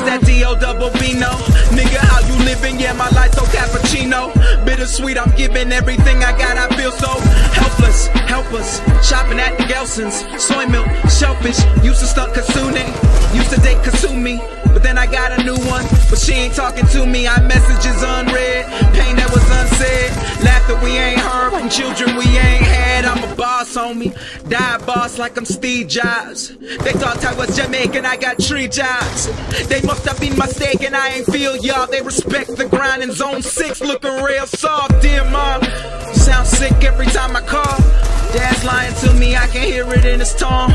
that D-O-double-B-No. Nigga, how you living? Yeah, my life's so cappuccino. Bittersweet, I'm giving everything I got. I feel so helpless, helpless. Shopping at the Gelson's, soy milk, shellfish. Used to stunt Kasune, used to date Kasumi, but then I got a new one, but she ain't talking to me. I messages unread, pain that was unsaid, laughter we ain't heard from children we ain't had. I'm a boss, homie, die boss like I'm Steve Jobs. They thought I was Jamaican, I got 3 jobs. They must have been mistaken, I ain't feel y'all. They respect the grind in zone 6, looking real soft. Dear mom, you sound sick every time I call. Dad's lying to me, I can hear it in his tone.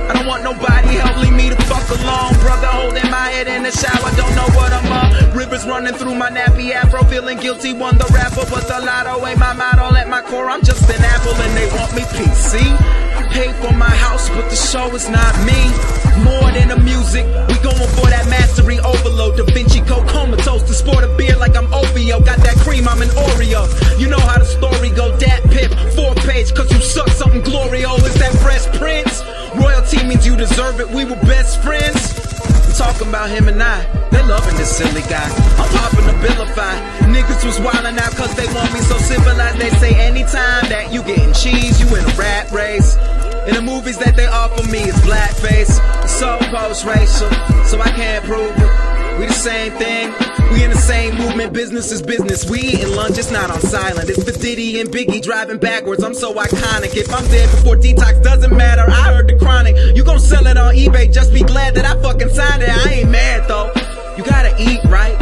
I don't want nobody help, leave me the fuck alone. Brother holding my head in the shower, don't know what I'm on. Rivers running through my nappy afro, feeling guilty, won the rapper, but the lotto ain't my motto. At my core, I'm just an apple and they want me PC. Pay for my house, but the show is not me. More than the music, we going for that mastery overload. Da Vinci Code comatose, to sport a beard like I'm OVO. Got that cream, I'm an Oreo. You know how the story go, Dat Pip, 4th page, cause you suck something Glorio. Is that Fresh Prince? Royalty means you deserve it, we were best friends. I'm talking about him and I, they loving this silly guy. I'm popping the Billify. Niggas was wildin' out cause they want me so civilized. They say anytime that you getting cheese, you in a rat race. In the movies that they offer me, it's blackface. It's so post-racial, so I can't prove it. We the same thing, we in the same movement. Business is business, we eating lunch, it's not on silent. It's the Diddy and Biggie driving backwards, I'm so iconic. If I'm dead before detox, doesn't matter, I heard the chronic. You gon' sell it on eBay, just be glad that I fucking signed it. I ain't mad though, you gotta eat right.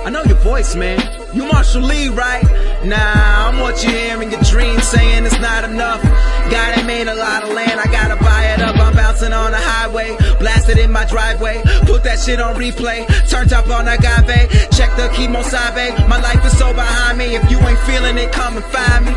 I know your voice, man, you Marshall Lee, right? Nah, I'm what you hear in your dreams, saying it's not enough. God ain't made a lot of land, I gotta buy it up. I'm bouncing on the highway, blasted in my driveway. Put that shit on replay, turned up on agave. Check the chemo sabe, my life is so behind me. If you ain't feeling it, come and find me.